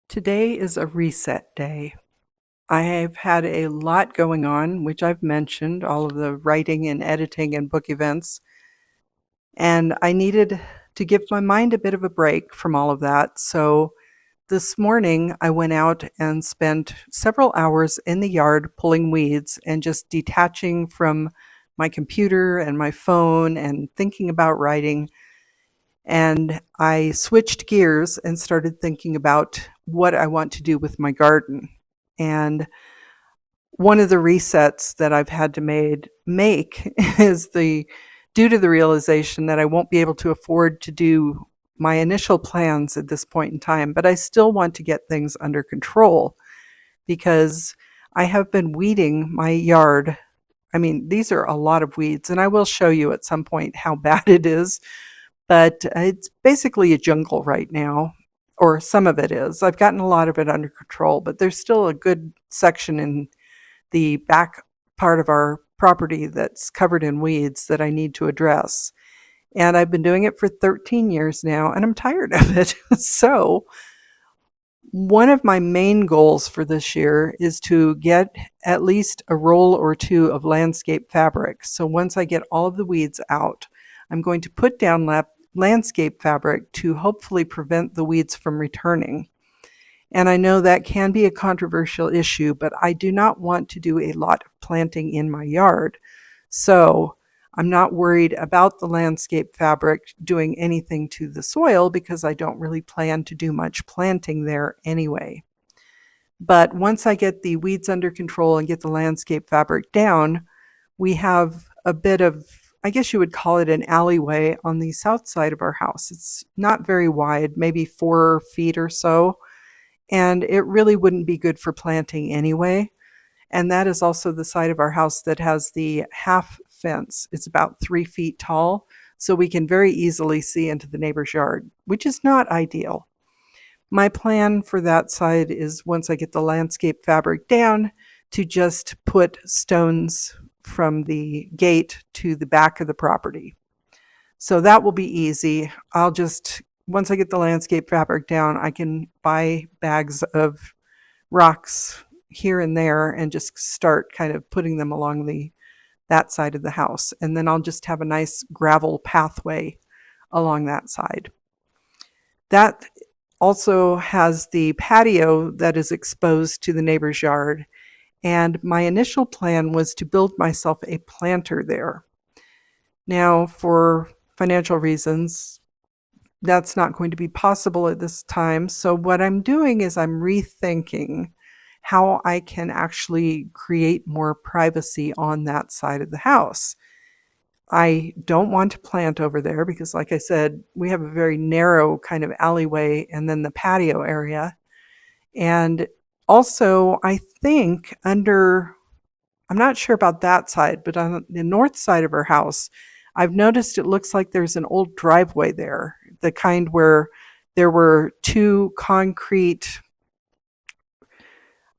Today is a reset day. I have had a lot going on, which I've mentioned, all of the writing and editing and book events, and I needed to give my mind a bit of a break from all of that. So this morning, I went out and spent several hours in the yard pulling weeds and just detaching from my computer and my phone and thinking about writing. And I switched gears and started thinking about what I want to do with my garden. And one of the resets that I've had to make is the due to the realization that I won't be able to afford to do my initial plans at this point in time, but I still want to get things under control because I have been weeding my yard. I mean, these are a lot of weeds, and I will show you at some point how bad it is, but it's basically a jungle right now, or some of it is. I've gotten a lot of it under control, but there's still a good section in the back part of our property that's covered in weeds that I need to address. And I've been doing it for 13 years now, and I'm tired of it. So, one of my main goals for this year is to get at least a roll or two of landscape fabric. So, once I get all of the weeds out, I'm going to put down landscape fabric to hopefully prevent the weeds from returning. And I know that can be a controversial issue, but I do not want to do a lot of planting in my yard. So I'm not worried about the landscape fabric doing anything to the soil because I don't really plan to do much planting there anyway. But once I get the weeds under control and get the landscape fabric down, we have a bit of, I guess you would call it an alleyway on the south side of our house. It's not very wide, maybe 4 feet or so, and it really wouldn't be good for planting anyway. And that is also the side of our house that has the half fence. It's about 3 feet tall, so we can very easily see into the neighbor's yard, which is not ideal. My plan for that side is once I get the landscape fabric down to just put stones from the gate to the back of the property. So that will be easy. Once I get the landscape fabric down, I can buy bags of rocks here and there and just start kind of putting them along that side of the house. And then I'll just have a nice gravel pathway along that side. That also has the patio that is exposed to the neighbor's yard. And my initial plan was to build myself a planter there. Now, for financial reasons, that's not going to be possible at this time. So what I'm doing is I'm rethinking how I can actually create more privacy on that side of the house. I don't want to plant over there because, like I said, we have a very narrow kind of alleyway and then the patio area. And also, I think I'm not sure about that side, but on the north side of our house, I've noticed it looks like there's an old driveway there, the kind where there were two concrete,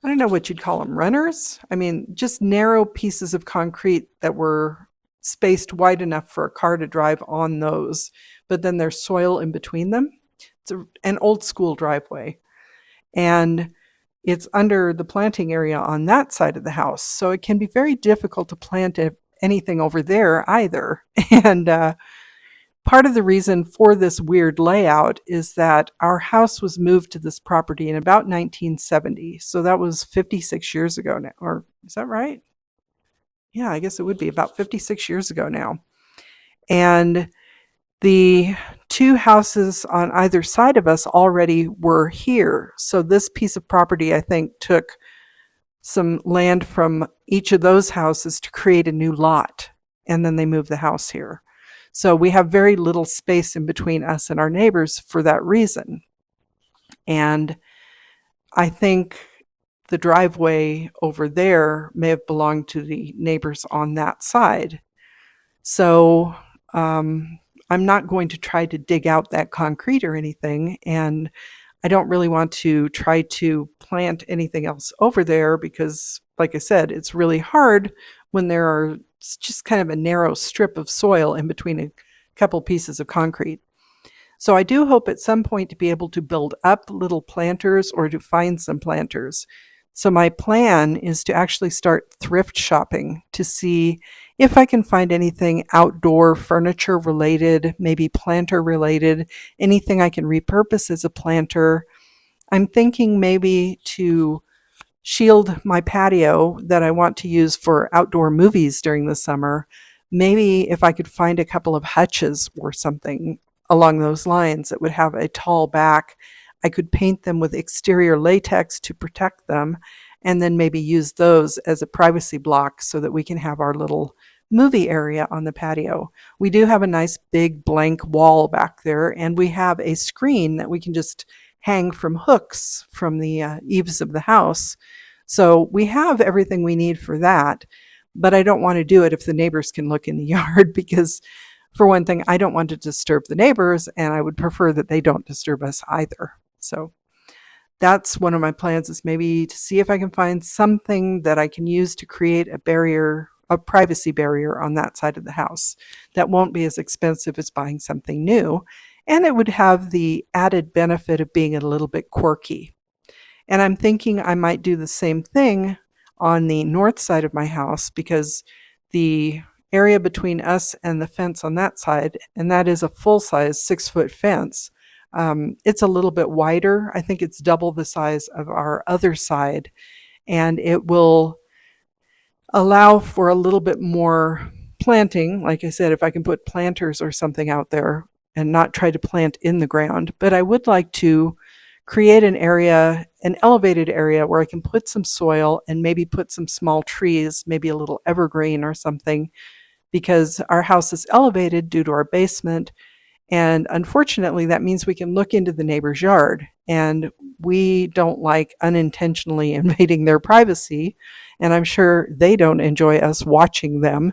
I don't know what you'd call them, runners? I mean, just narrow pieces of concrete that were spaced wide enough for a car to drive on those, but then there's soil in between them. It's an old school driveway. And it's under the planting area on that side of the house. So it can be very difficult to plant anything over there either. And part of the reason for this weird layout is that our house was moved to this property in about 1970. So that was 56 years ago now. Or is that right? Yeah, I guess it would be about 56 years ago now. And the two houses on either side of us already were here. So this piece of property, I think, took some land from each of those houses to create a new lot. And then they moved the house here. So we have very little space in between us and our neighbors for that reason. And I think the driveway over there may have belonged to the neighbors on that side. So I'm not going to try to dig out that concrete or anything. And I don't really want to try to plant anything else over there because, like I said, it's really hard when it's just kind of a narrow strip of soil in between a couple pieces of concrete. So I do hope at some point to be able to build up little planters or to find some planters. So my plan is to actually start thrift shopping to see if I can find anything outdoor furniture related, maybe planter related, anything I can repurpose as a planter. I'm thinking maybe to shield my patio that I want to use for outdoor movies during the summer. Maybe if I could find a couple of hutches or something along those lines that would have a tall back, I could paint them with exterior latex to protect them and then maybe use those as a privacy block so that we can have our little movie area on the patio. We do have a nice big blank wall back there, and we have a screen that we can just hang from hooks from the eaves of the house. So we have everything we need for that, but I don't want to do it if the neighbors can look in the yard because, for one thing, I don't want to disturb the neighbors, and I would prefer that they don't disturb us either. So that's one of my plans, is maybe to see if I can find something that I can use to create a barrier, a privacy barrier on that side of the house that won't be as expensive as buying something new. And it would have the added benefit of being a little bit quirky. And I'm thinking I might do the same thing on the north side of my house, because the area between us and the fence on that side, and that is a full-size 6-foot fence, it's a little bit wider. I think it's double the size of our other side, and it will allow for a little bit more planting. Like I said, if I can put planters or something out there and not try to plant in the ground. But I would like to create an area, an elevated area where I can put some soil and maybe put some small trees, maybe a little evergreen or something, because our house is elevated due to our basement. And unfortunately, that means we can look into the neighbor's yard, and we don't like unintentionally invading their privacy. And I'm sure they don't enjoy us watching them.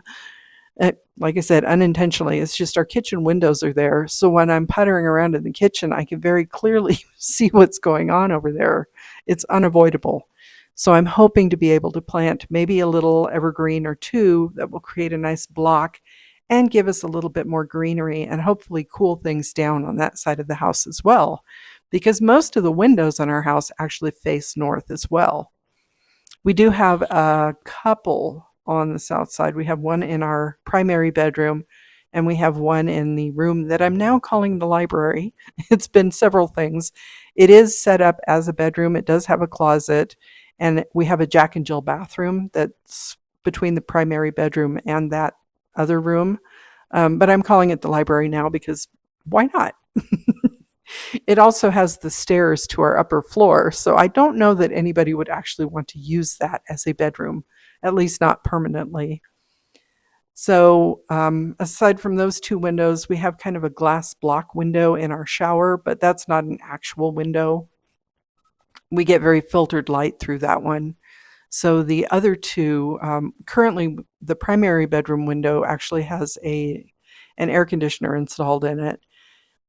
Like I said, unintentionally, it's just our kitchen windows are there. So when I'm puttering around in the kitchen, I can very clearly see what's going on over there. It's unavoidable. So I'm hoping to be able to plant maybe a little evergreen or two that will create a nice block and give us a little bit more greenery and hopefully cool things down on that side of the house as well, because most of the windows on our house actually face north as well. We do have a couple on the south side. We have one in our primary bedroom, and we have one in the room that I'm now calling the library. It's been several things. It is set up as a bedroom. It does have a closet, and we have a Jack and Jill bathroom that's between the primary bedroom and that other room. But I'm calling it the library now because why not? It also has the stairs to our upper floor, so I don't know that anybody would actually want to use that as a bedroom, at least not permanently. So aside from those two windows, we have kind of a glass block window in our shower, but that's not an actual window. We get very filtered light through that one. So the other two, currently the primary bedroom window actually has an air conditioner installed in it,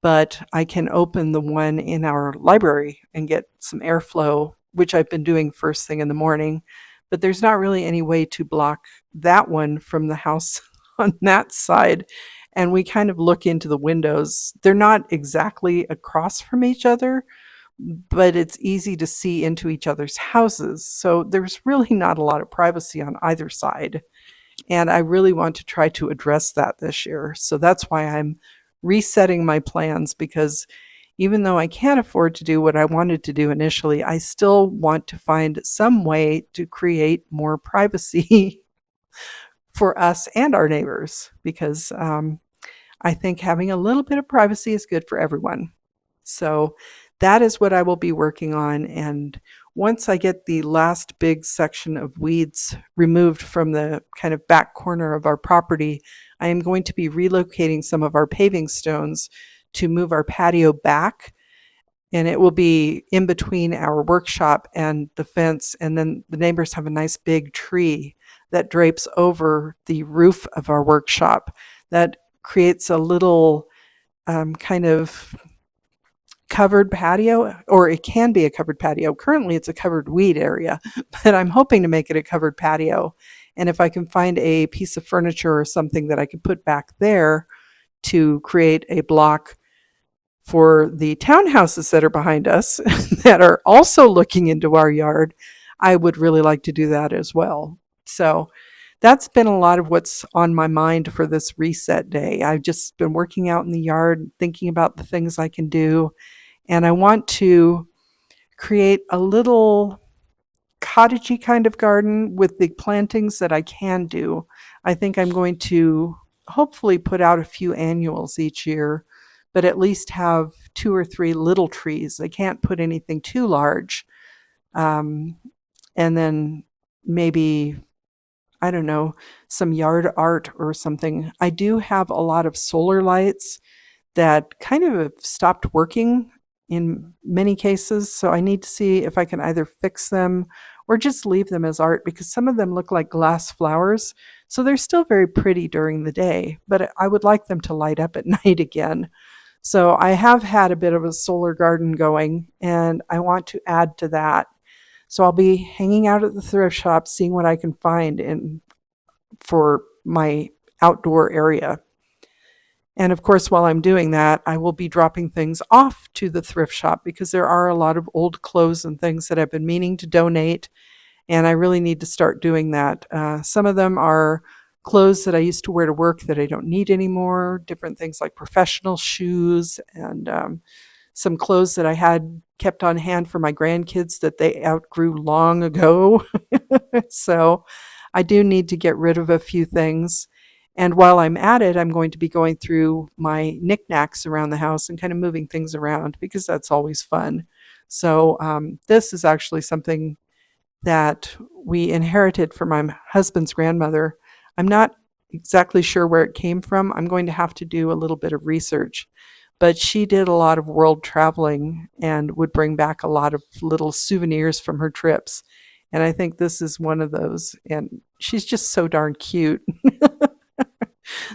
but I can open the one in our library and get some airflow, which I've been doing first thing in the morning. But there's not really any way to block that one from the house on that side. And we kind of look into the windows. They're not exactly across from each other, but it's easy to see into each other's houses. So there's really not a lot of privacy on either side. And I really want to try to address that this year. So that's why I'm resetting my plans, because even though I can't afford to do what I wanted to do initially, I still want to find some way to create more privacy for us and our neighbors, because I think having a little bit of privacy is good for everyone. So that is what I will be working on. And once I get the last big section of weeds removed from the kind of back corner of our property, I am going to be relocating some of our paving stones to move our patio back. And it will be in between our workshop and the fence. And then the neighbors have a nice big tree that drapes over the roof of our workshop that creates a little kind of covered patio, or it can be a covered patio. Currently it's a covered weed area, but I'm hoping to make it a covered patio. And if I can find a piece of furniture or something that I can put back there to create a block for the townhouses that are behind us that are also looking into our yard, I would really like to do that as well. So that's been a lot of what's on my mind for this reset day. I've just been working out in the yard, thinking about the things I can do, and I want to create a little cottagey kind of garden with the plantings that I can do. I think I'm going to hopefully put out a few annuals each year, but at least have 2 or 3 little trees. I can't put anything too large. Um, and then maybe, I don't know, some yard art or something. I do have a lot of solar lights that kind of have stopped working in many cases. So I need to see if I can either fix them or just leave them as art, because some of them look like glass flowers. So they're still very pretty during the day, but I would like them to light up at night again. So I have had a bit of a solar garden going, and I want to add to that. So I'll be hanging out at the thrift shop, seeing what I can find for my outdoor area. And of course, while I'm doing that, I will be dropping things off to the thrift shop, because there are a lot of old clothes and things that I've been meaning to donate, and I really need to start doing that. Some of them are clothes that I used to wear to work that I don't need anymore, different things like professional shoes, and some clothes that I had kept on hand for my grandkids that they outgrew long ago. So I do need to get rid of a few things. And while I'm at it, I'm going to be going through my knickknacks around the house and kind of moving things around, because that's always fun. So this is actually something that we inherited from my husband's grandmother. I'm not exactly sure where it came from. I'm going to have to do a little bit of research. But she did a lot of world traveling and would bring back a lot of little souvenirs from her trips. And I think this is one of those. And she's just so darn cute.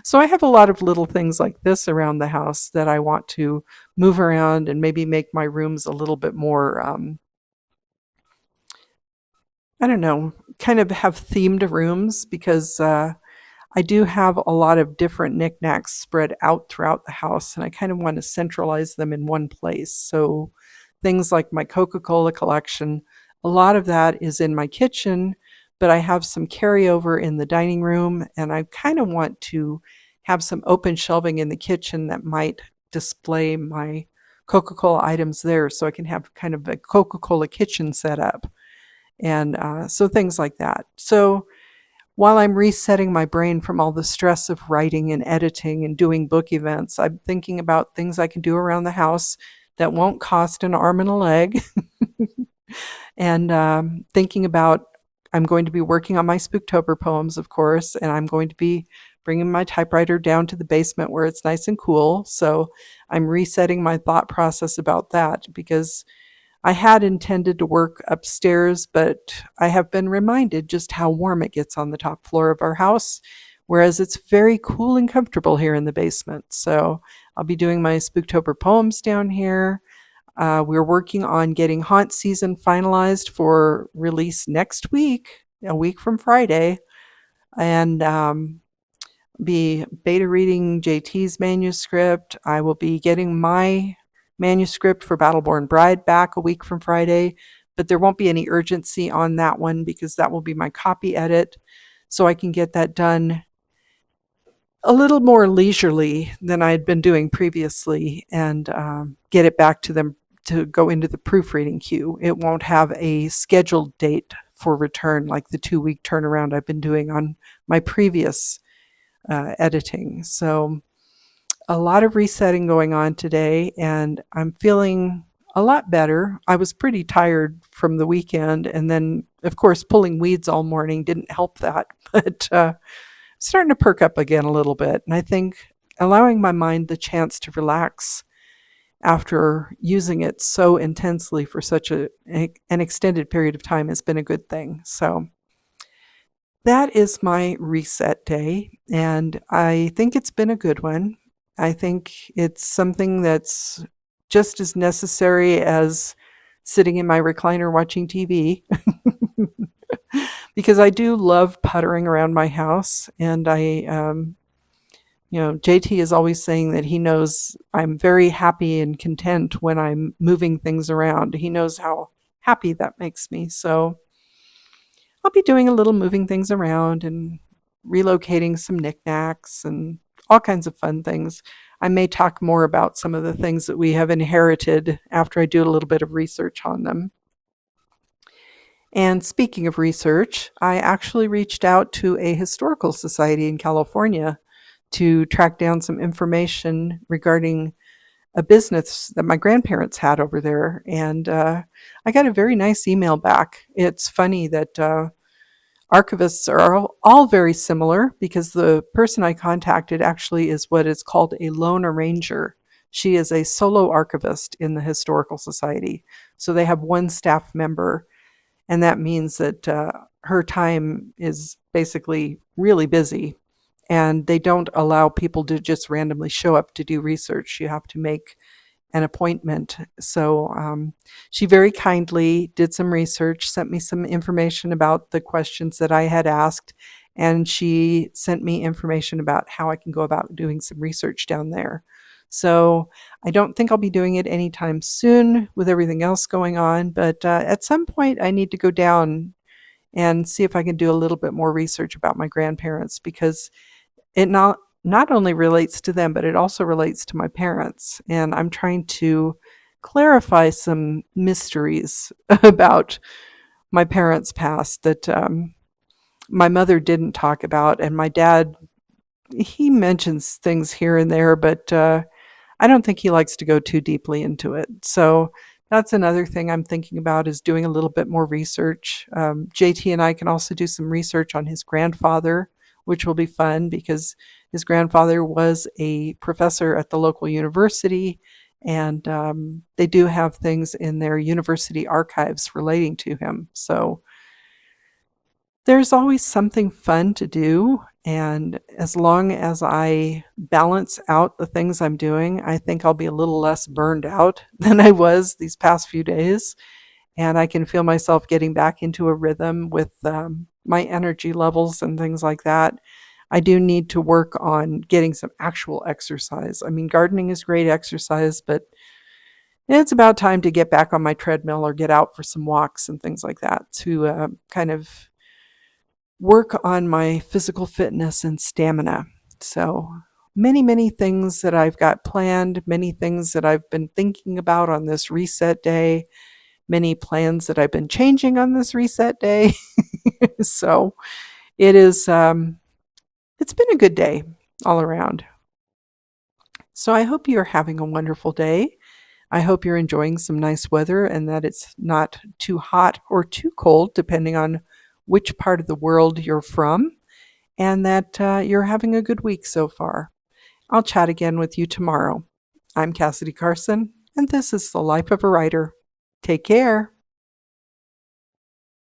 So I have a lot of little things like this around the house that I want to move around and maybe make my rooms a little bit more, I don't know, kind of have themed rooms, because I do have a lot of different knickknacks spread out throughout the house, and I kind of want to centralize them in one place. So things like my Coca-Cola collection, a lot of that is in my kitchen, but I have some carryover in the dining room, and I kind of want to have some open shelving in the kitchen that might display my Coca-Cola items there, so I can have kind of a Coca-Cola kitchen set up. And so things like that. So while I'm resetting my brain from all the stress of writing and editing and doing book events, I'm thinking about things I can do around the house that won't cost an arm and a leg. And thinking about, I'm going to be working on my Spooktober poems, of course, and I'm going to be bringing my typewriter down to the basement where it's nice and cool. So I'm resetting my thought process about that, because I had intended to work upstairs, but I have been reminded just how warm it gets on the top floor of our house, whereas it's very cool and comfortable here in the basement. So I'll be doing my Spooktober poems down here. We're working on getting haunt season finalized for release next week, a week from Friday, and be beta reading JT's manuscript. I will be getting my manuscript for Battleborn Bride back a week from Friday, but there won't be any urgency on that one, because that will be my copy edit, so I can get that done a little more leisurely than I had been doing previously, and get it back to them to go into the proofreading queue. It won't have a scheduled date for return like the 2-week turnaround I've been doing on my previous editing. So a lot of resetting going on today, and I'm feeling a lot better. I was pretty tired from the weekend, and then, of course, pulling weeds all morning didn't help that, but starting to perk up again a little bit. And I think allowing my mind the chance to relax after using it so intensely for such an extended period of time has been a good thing. So that is my reset day, and I think it's been a good one. I think it's something that's just as necessary as sitting in my recliner watching TV, because I do love puttering around my house, and I JT is always saying that he knows I'm very happy and content when I'm moving things around. He knows how happy that makes me. So I'll be doing a little moving things around and relocating some knickknacks and all kinds of fun things. I may talk more about some of the things that we have inherited after I do a little bit of research on them. And speaking of research, I actually reached out to a historical society in California to track down some information regarding a business that my grandparents had over there. And I got a very nice email back. It's funny that archivists are all very similar because the person I contacted actually is what is called a lone arranger. She is a solo archivist in the Historical Society. So they have one staff member, and that means that her time is basically really busy, and they don't allow people to just randomly show up to do research. You have to make an appointment. So she very kindly did some research, sent me some information about the questions that I had asked, and she sent me information about how I can go about doing some research down there. So I don't think I'll be doing it anytime soon with everything else going on, but at some point I need to go down and see if I can do a little bit more research about my grandparents, because it not only relates to them, but it also relates to my parents. And I'm trying to clarify some mysteries about my parents' past that my mother didn't talk about. And my dad, he mentions things here and there, but I don't think he likes to go too deeply into it. So that's another thing I'm thinking about, is doing a little bit more research. JT and I can also do some research on his grandfather, which will be fun because his grandfather was a professor at the local university, and they do have things in their university archives relating to him. So there's always something fun to do, and as long as I balance out the things I'm doing, I think I'll be a little less burned out than I was these past few days, and I can feel myself getting back into a rhythm with my energy levels and things like that. I do need to work on getting some actual exercise. I mean, gardening is great exercise, but it's about time to get back on my treadmill or get out for some walks and things like that to kind of work on my physical fitness and stamina. So many, many things that I've got planned, many things that I've been thinking about on this reset day, many plans that I've been changing on this reset day. So it is, it's been a good day all around. So I hope you're having a wonderful day. I hope you're enjoying some nice weather and that it's not too hot or too cold, depending on which part of the world you're from, and that you're having a good week so far. I'll chat again with you tomorrow. I'm Cassidy Carson, and this is The Life of a Writer. Take care.